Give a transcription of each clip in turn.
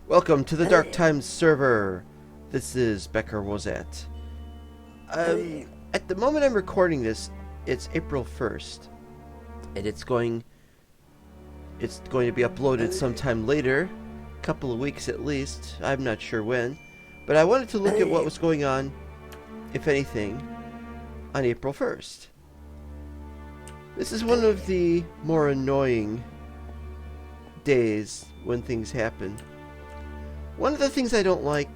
Welcome to the Dark Times server. This is Becker Wozette. At the moment I'm recording this, it's April 1st, and it's going to be uploaded sometime later, a couple of weeks at least. I'm not sure when, but I wanted to look at what was going on, if anything, on April 1st. This is one of the more annoying days when things happen. One of the things I don't like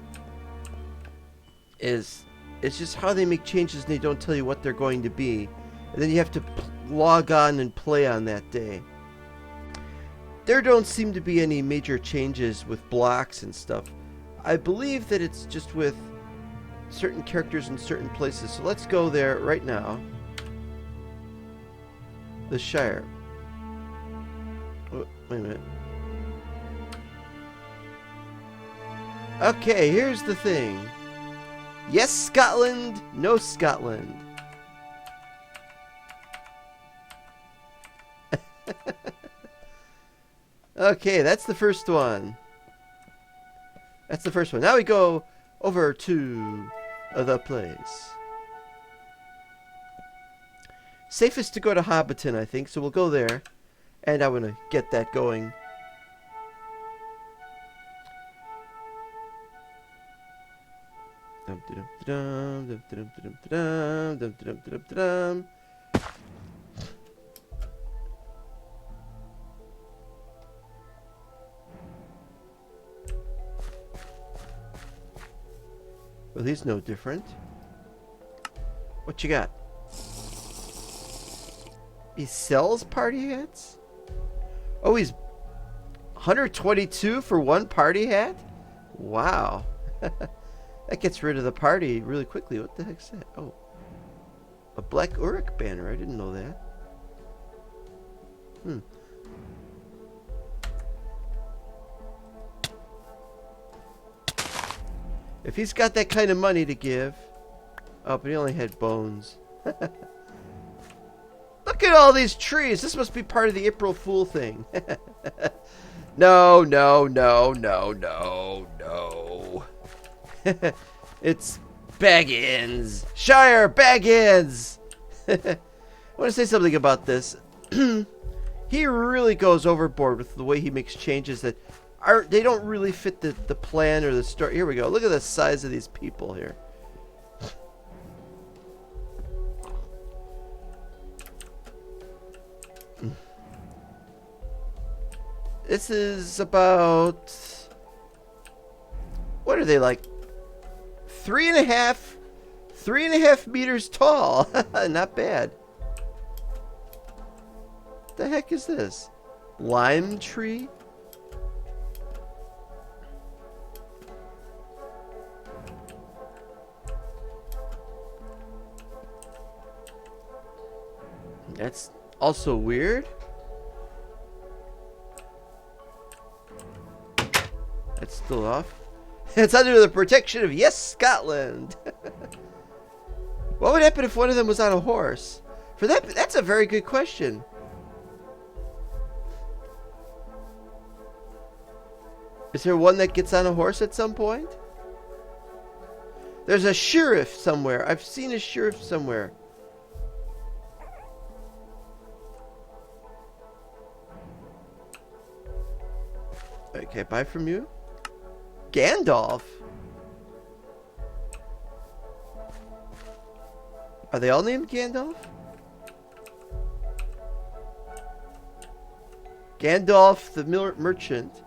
is it's just how they make changes and they don't tell you what they're going to be. And then you have to log on and play on that day. There don't seem to be any major changes with blocks and stuff. I believe that it's just with certain characters in certain places. So let's go there right now. The Shire. Oh, wait a minute. Okay, here's the thing. Yes, Scotland. No, Scotland. Okay, that's the first one. That's the first one. Now we go over to the place. Safest to go to Hobbiton, I think, so we'll go there. And I want to get that going. Well, he's no different. What you got? He sells party hats? Oh, he's 122 for one party hat? Wow. That gets rid of the party really quickly. What the heck's that? Oh. A Black Uruk banner. I didn't know that. If he's got that kind of money to give. Oh, but he only had bones. Look at all these trees. This must be part of the April Fool thing. No, no, no, no, no, no. It's Baggins. Shire Baggins. I want to say something about this. He really goes overboard with the way he makes changes that they don't really fit the plan or the story. Here we go. Look at the size of these people here. This is about, what are they, like 3.5 meters tall. Not bad. What the heck is this? Lime tree? That's also weird. That's still off. It's under the protection of Yes, Scotland. What would happen if one of them was on a horse? That's a very good question. Is there one that gets on a horse at some point? There's a sheriff somewhere. I've seen a sheriff somewhere. Okay, buy from you. Gandalf. Are they all named Gandalf? Gandalf the merchant.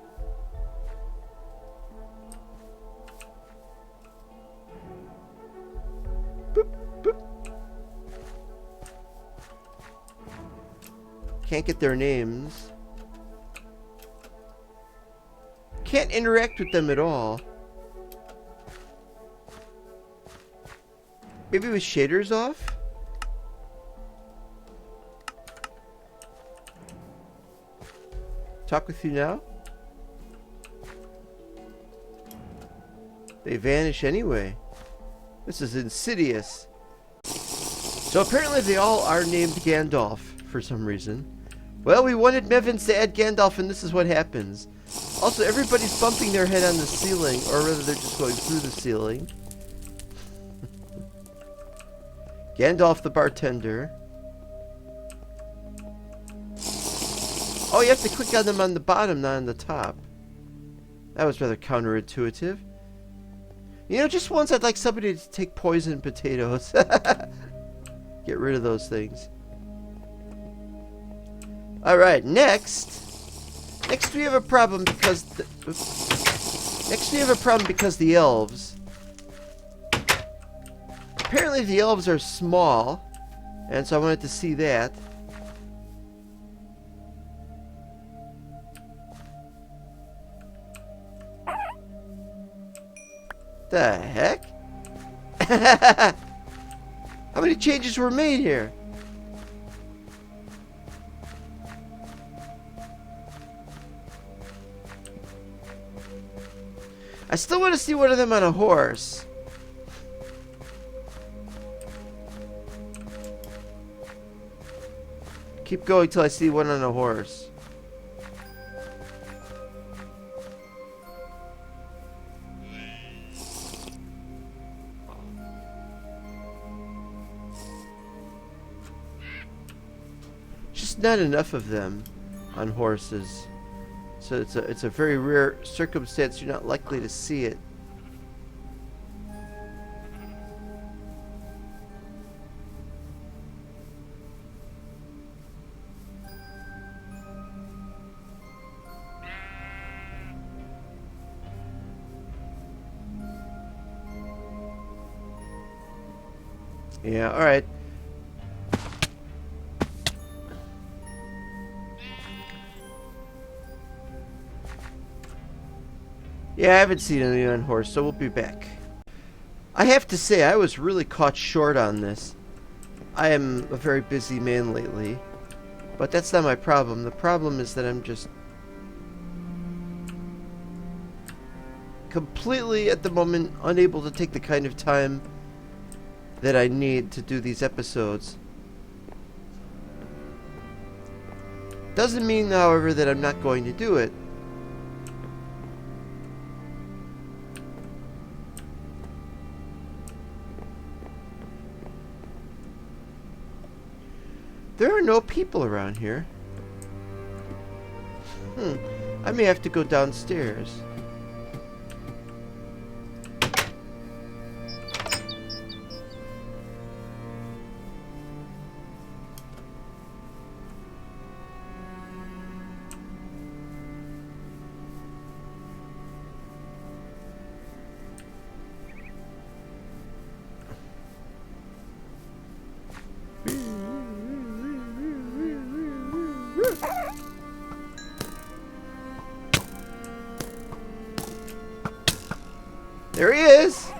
Boop, boop. Can't get their names. Can't interact with them at all. Maybe with shaders off? Talk with you now? They vanish anyway. This is insidious. So apparently they all are named Gandalf for some reason. Well, we wanted Mevins to add Gandalf, and this is what happens. Also, everybody's bumping their head on the ceiling, or rather they're just going through the ceiling. Gandalf the bartender. Oh, you have to click on them on the bottom, not on the top. That was rather counterintuitive. You know, just once I'd like somebody to take poison potatoes. Get rid of those things. Alright, next we have a problem because the elves. Apparently the elves are small, and so I wanted to see that. The heck? How many changes were made here? I still want to see one of them on a horse. Keep going till I see one on a horse. Just not enough of them on horses. So it's a very rare circumstance. You're not likely to see it. Yeah, all right. Yeah, I haven't seen any on horse, so we'll be back. I have to say, I was really caught short on this. I am a very busy man lately, but that's not my problem. The problem is that I'm just completely, at the moment, unable to take the kind of time that I need to do these episodes. Doesn't mean, however, that I'm not going to do it. There are no people around here. I may have to go downstairs. There he is!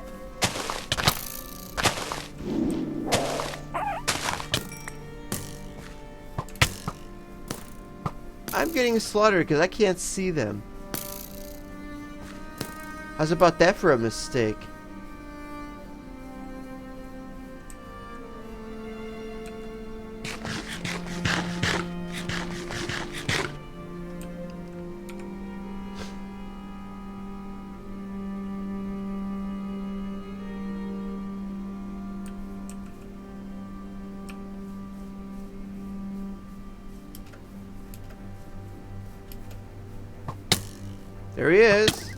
I'm getting slaughtered because I can't see them. How's about that for a mistake? There he is.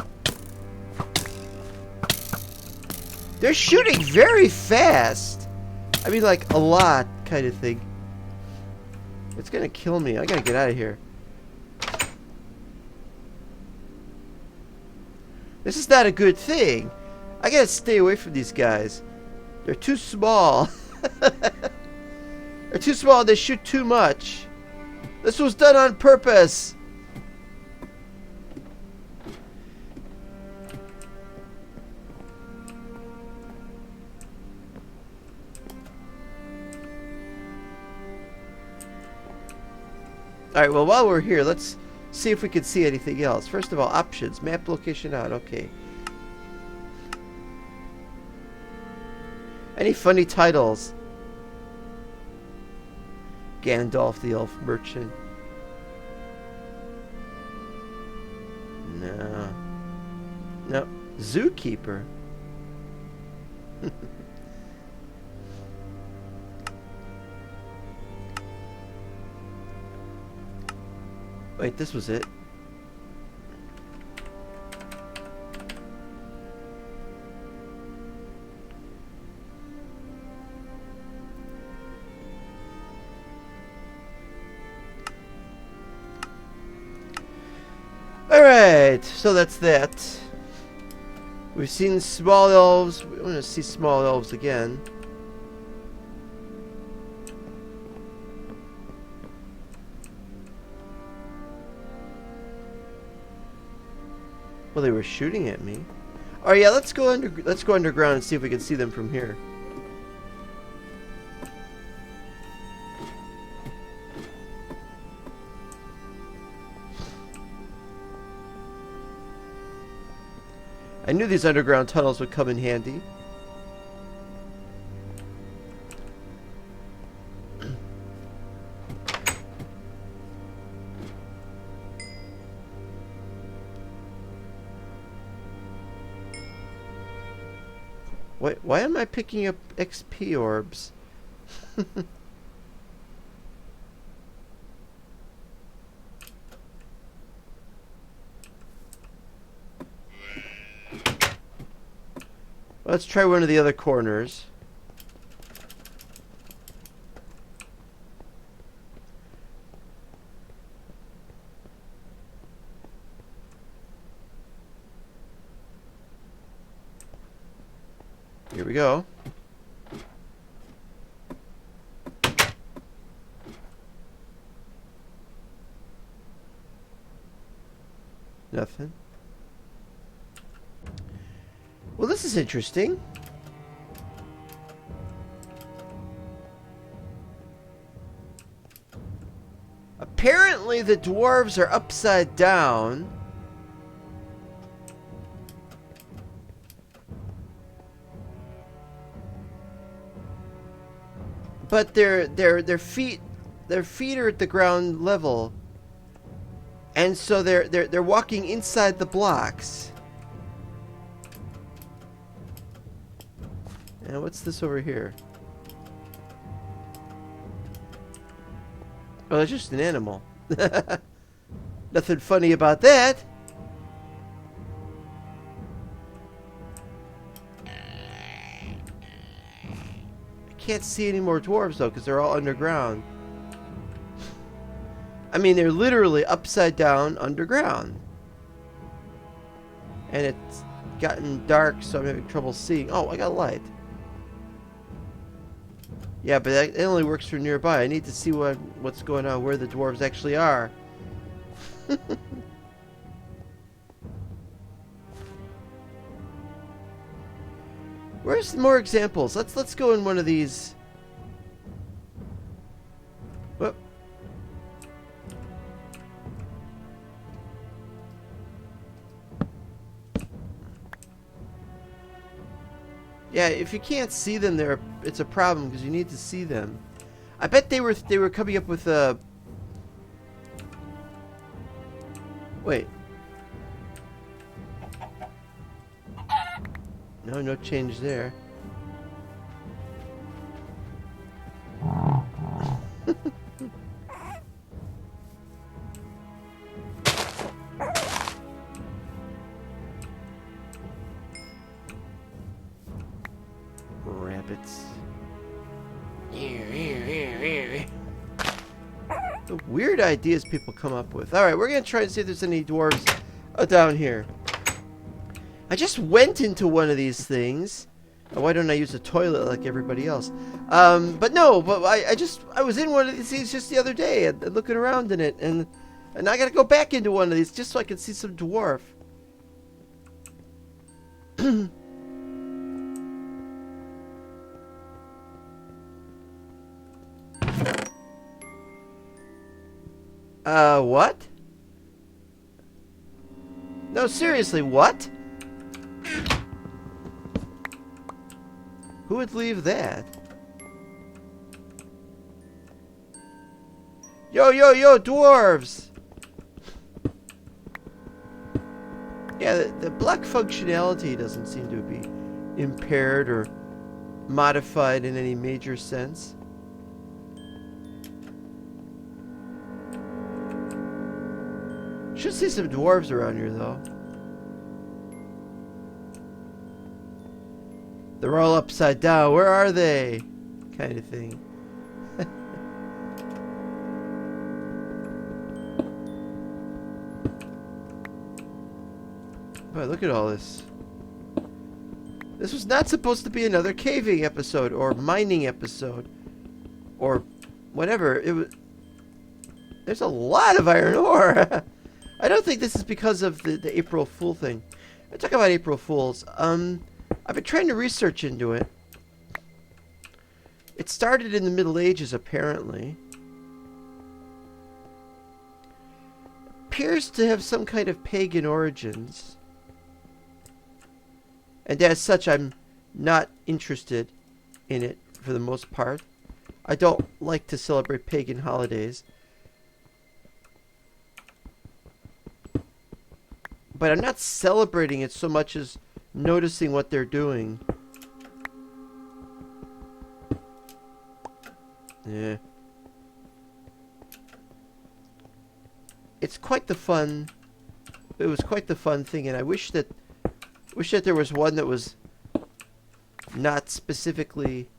They're shooting very fast. I mean, like, a lot, kind of thing. It's gonna kill me. I gotta get out of here. This is not a good thing. I gotta stay away from these guys. They're too small. They're too small. They shoot too much. This was done on purpose. Alright, well, while we're here, let's see if we can see anything else. First of all, options. Map location on. Okay. Any funny titles? Gandalf the Elf Merchant. No. Zookeeper. Wait, this was it. Alright, so that's that. We've seen small elves. We want to see small elves again. Well, they were shooting at me. Oh yeah, let's go underground and see if we can see them from here. I knew these underground tunnels would come in handy. Why am I picking up XP orbs? Let's try one of the other corners. Here we go. Nothing. Well, this is interesting. Apparently the dwarves are upside down. But their feet are at the ground level. And so they're walking inside the blocks. And what's this over here? Oh, it's just an animal. Nothing funny about that. I can't see any more dwarves though, because they're all underground. I mean, they're literally upside down underground. And it's gotten dark, so I'm having trouble seeing. Oh, I got a light. Yeah, but it only works for nearby. I need to see what's going on, where the dwarves actually are. Where's more examples? Let's go in one of these. Whoop. Yeah, if you can't see them there, it's a problem because you need to see them. I bet they were coming up with a. Wait. No change there. Rabbits. The weird ideas people come up with. Alright, we're gonna try and see if there's any dwarves down here. I just went into one of these things. Why don't I use a toilet like everybody else? But no, I was in one of these things just the other day and looking around in it, and I gotta go back into one of these just so I can see some dwarf. What? No, seriously, what? Who would leave that? Yo, dwarves! Yeah, Yeah, the block functionality doesn't seem to be impaired or modified in any major sense. Should see some dwarves around here, though. They're all upside down. Where are they? Kind of thing. Boy, look at all this. This was not supposed to be another caving episode or mining episode or whatever. It was. There's a lot of iron ore. I don't think this is because of the April Fool thing. I talk about April Fools. I've been trying to research into it. It started in the Middle Ages, apparently. Appears to have some kind of pagan origins. And as such, I'm not interested in it for the most part. I don't like to celebrate pagan holidays. But I'm not celebrating it so much as noticing what they're doing. Yeah. It's quite the fun. It was quite the fun thing, and I wish that there was one that was not specifically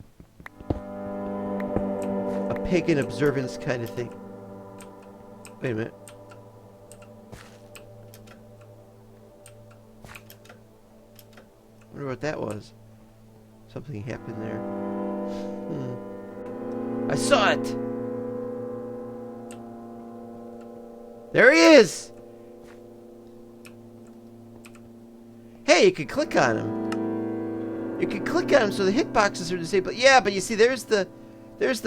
a pagan observance kind of thing. Wait a minute. I wonder what that was. Something happened there. I saw it! There he is! Hey, you can click on him. You can click on him so the hitboxes are disabled. Yeah, but you see, there's the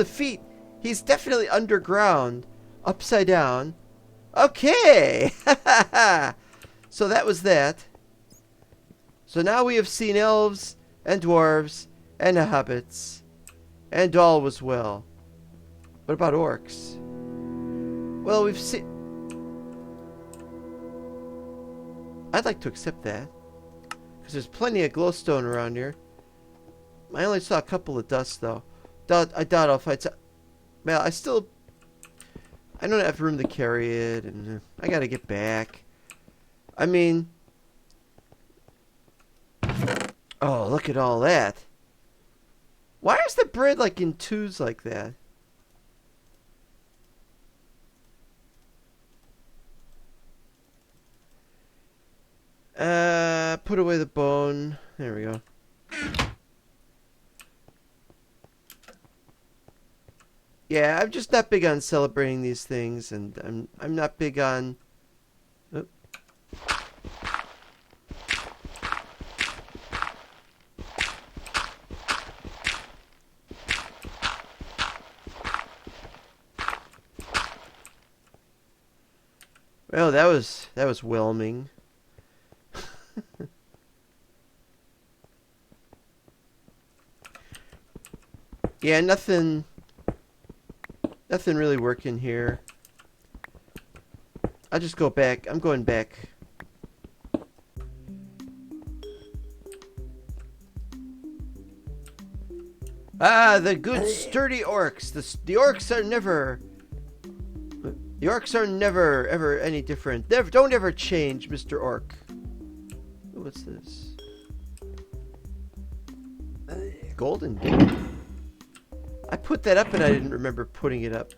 feet. He's definitely underground, upside down. Okay! So that was that. So now we have seen elves and dwarves and hobbits, and all was well. What about orcs? Well, we've seen... I'd like to accept that, because there's plenty of glowstone around here. I only saw a couple of dust, though. I doubt I'll find some... Well, I don't have room to carry it, and I gotta get back. I mean... Oh, look at all that. Why is the bread like in twos like that? Put away the bone. There we go. Yeah, I'm just not big on celebrating these things, and I'm not big on... Oh. Well, that was whelming. Yeah, nothing really working here. I'll just go back. I'm going back. Ah, the good sturdy orcs. The orcs are never... The orcs are never, ever any different. Don't ever change, Mr. Orc. What's this? Golden gate. I put that up and I didn't remember putting it up.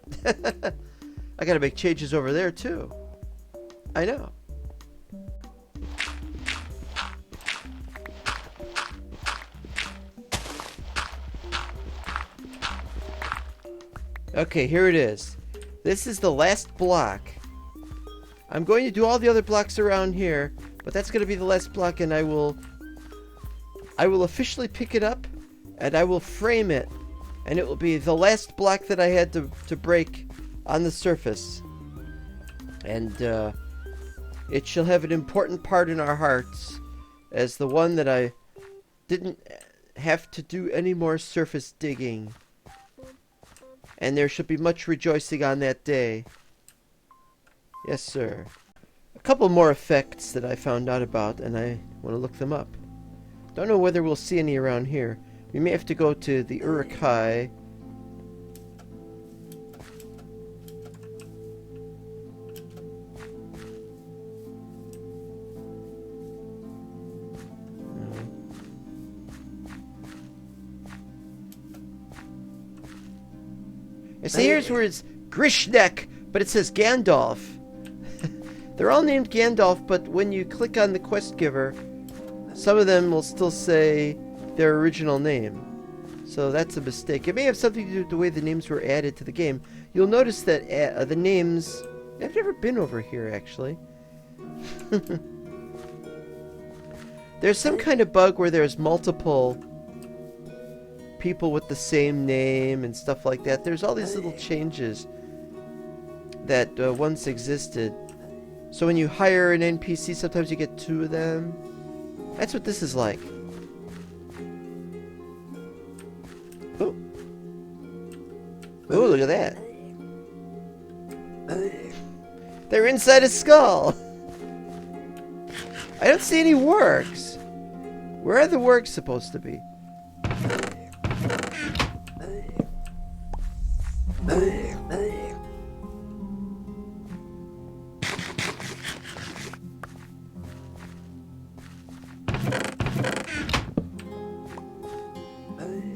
I gotta make changes over there, too. I know. Okay, here it is. This is the last block. I'm going to do all the other blocks around here, but that's going to be the last block, and I will officially pick it up, and I will frame it, and it will be the last block that I had to break on the surface. And it shall have an important part in our hearts as the one that I didn't have to do any more surface digging. And there shall be much rejoicing on that day. Yes, sir. couple more effects that I found out about, and I want to look them up. Don't know whether we'll see any around here. We may have to go to the Urukai. I see here's where it's Grishnek, but it says Gandalf. They're all named Gandalf, but when you click on the quest giver, some of them will still say their original name. So that's a mistake. It may have something to do with the way the names were added to the game. You'll notice that the names... I've never been over here, actually. There's some kind of bug where there's multiple people with the same name and stuff like that. There's all these little changes that once existed. So when you hire an NPC, sometimes you get two of them. That's what this is like. Oh. Oh, look at that. They're inside a skull. I don't see any wargs. Where are the wargs supposed to be?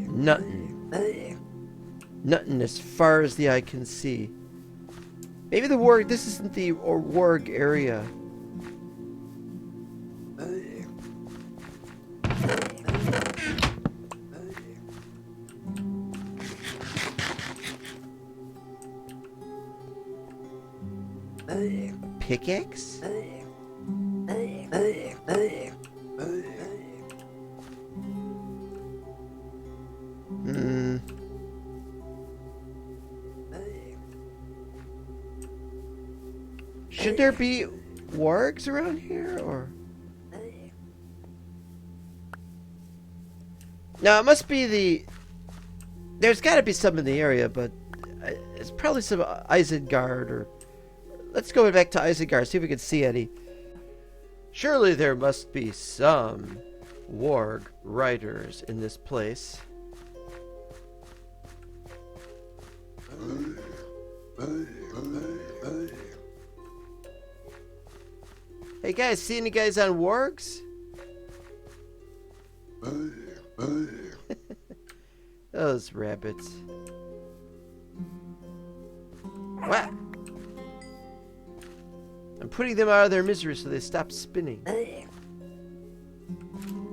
Nothing. Nothing as far as the eye can see. Maybe the warg... This isn't the warg area. Pickaxe? Should there be wargs around here, or? No, it must be the... There's got to be some in the area, but it's probably some Isengard, or... Let's go back to Isengard, see if we can see any. Surely there must be some warg riders in this place. Hey guys, see any guys on wargs? Those rabbits. What? I'm putting them out of their misery so they stop spinning.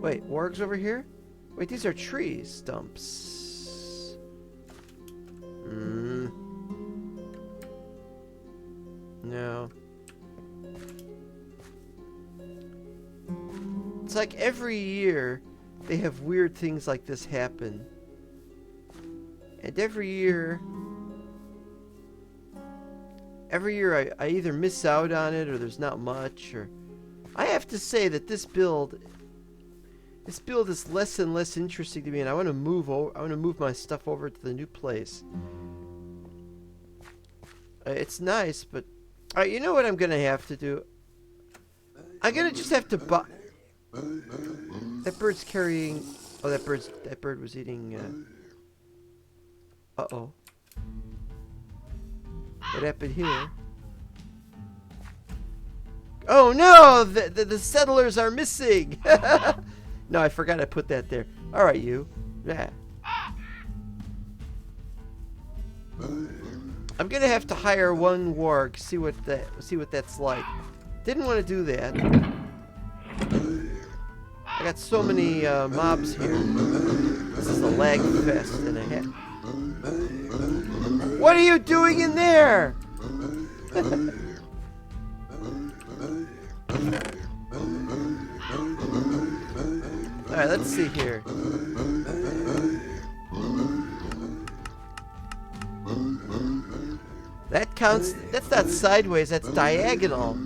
Wait, wargs over here? Wait, these are tree stumps. No. It's like every year they have weird things like this happen. And every year I either miss out on it or there's not much, or I have to say that this build is less and less interesting to me, and I want to move my stuff over to the new place. It's nice, but alright, you know what I'm gonna have to do? I'm gonna just have to buy. That bird's carrying. Oh, that bird was eating. Uh-oh. What happened here? Oh no! The settlers are missing! No, I forgot I put that there. Alright, you. Yeah. I'm gonna have to hire one warg, see what that's like. Didn't want to do that. I got so many mobs here. This is a lag fest and a half. What are you doing in there? Alright, let's see here. That counts. That's not sideways, that's diagonal.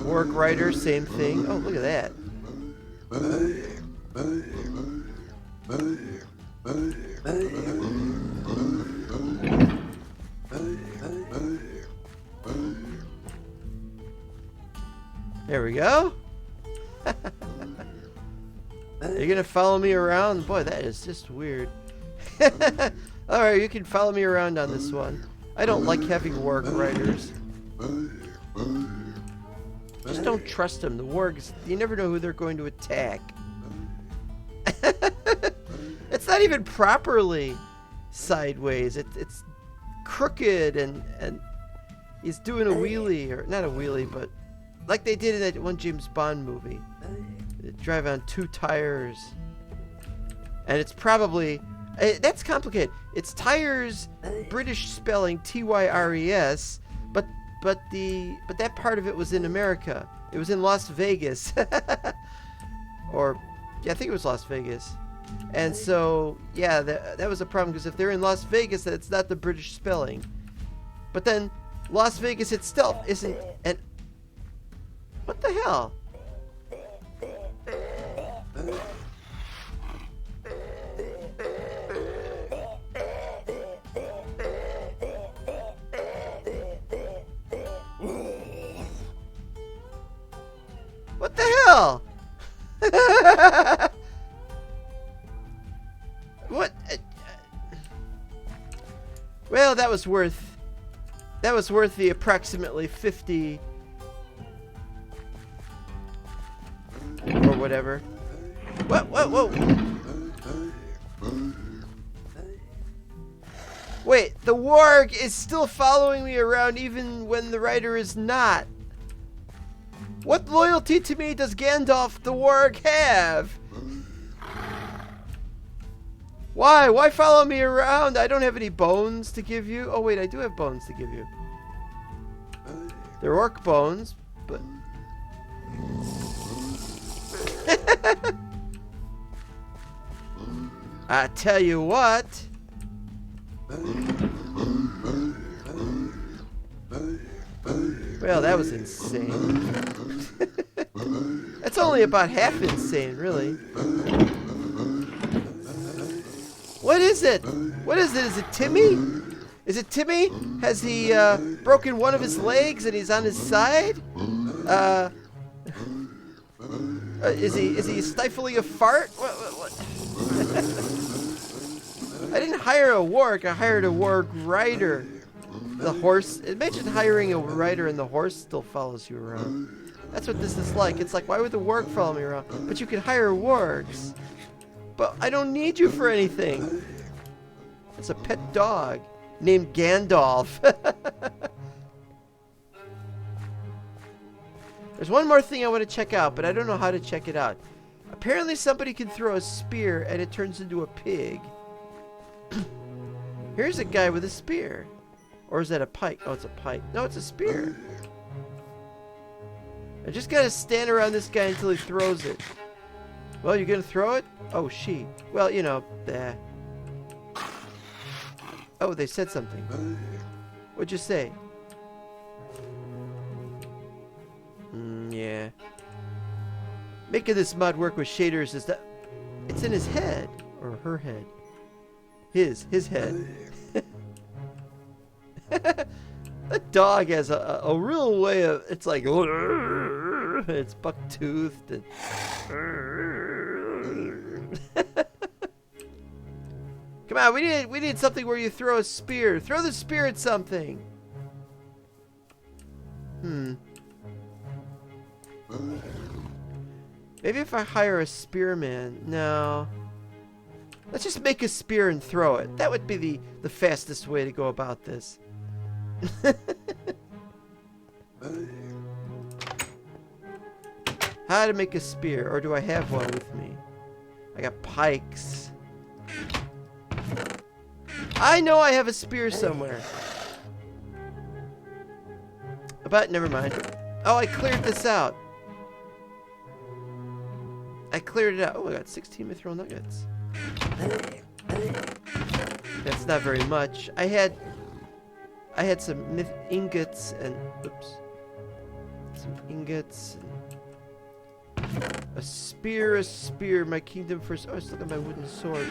Warg rider, same thing. Oh, look at that. There we go. You're gonna follow me around? Boy, that is just weird. Alright, you can follow me around on this one. I don't like having warg riders. Just don't trust them. The wargs, you never know who they're going to attack. It's not even properly sideways. It's crooked and he's doing a wheelie, or not a wheelie, but like they did in that one James Bond movie. They drive on 2 tires. And it's probably, that's complicated. It's tires, British spelling Tyres, but that part of it was in America. It was in Las Vegas. Or yeah, I think it was Las Vegas. And so, yeah, that was a problem, because if they're in Las Vegas, that's not the British spelling. But then Las Vegas itself isn't an... What the hell? What the hell? What? Well, that was worth the approximately 50 or whatever. Whoa. Wait, the warg is still following me around even when the rider is not. What loyalty to me does Gandalf the warg have? Why? Why follow me around? I don't have any bones to give you. Oh wait, I do have bones to give you. They're orc bones, but... I tell you what. Well, that was insane. That's only about half insane, really. What is it? What is it? Is it Timmy? Is it Timmy? Has he broken one of his legs and he's on his side? Is he stifling a fart? What? I didn't hire a warg. I hired a warg rider. The horse. Imagine hiring a rider and the horse still follows you around. That's what this is like. It's like, why would the warg follow me around? But you can hire wargs. But I don't need you for anything. It's a pet dog named Gandalf. There's one more thing I want to check out, but I don't know how to check it out. Apparently somebody can throw a spear and it turns into a pig. Here's a guy with a spear. Or is that a pike? Oh, it's a pike. No, it's a spear. I just gotta stand around this guy until he throws it. Well, you're gonna throw it? Oh, she. Well, you know, Oh, they said something. What'd you say? Yeah. Making this mod work with shaders is that... It's in his head. Or her head. His head. That dog has a real way of... It's like... It's buck-toothed and... Come on, we need something where you throw a spear. Throw the spear at something. Maybe if I hire a spearman. No. Let's just make a spear and throw it. That would be the fastest way to go about this. How to make a spear, or do I have one with me? I got pikes. I know I have a spear somewhere. But never mind. Oh, I cleared this out. I cleared it out. Oh, I got 16 mithril nuggets. That's not very much. I had some ingots and some ingots and a spear. My kingdom first. Oh, look at my wooden sword.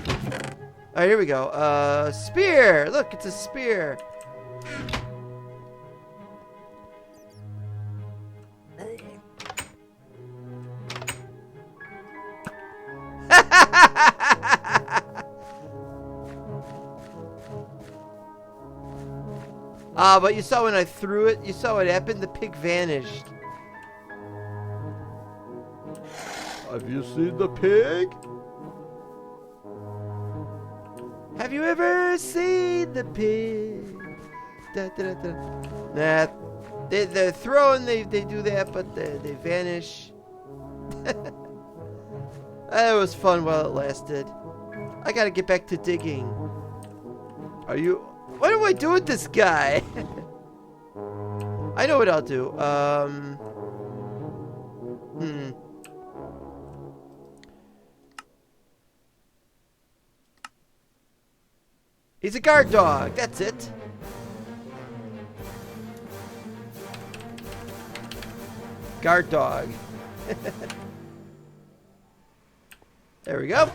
All right, here we go. Spear. Look, it's a spear. Ah, but you saw when I threw it. You saw what happened. The pig vanished. Have you seen the pig? Have you ever seen the pig? Da, da, da, da. Nah, they're throwing, they do that, but they vanish. It was fun while it lasted. I gotta get back to digging. What do I do with this guy? I know what I'll do. He's a guard dog. That's it. Guard dog. There we go.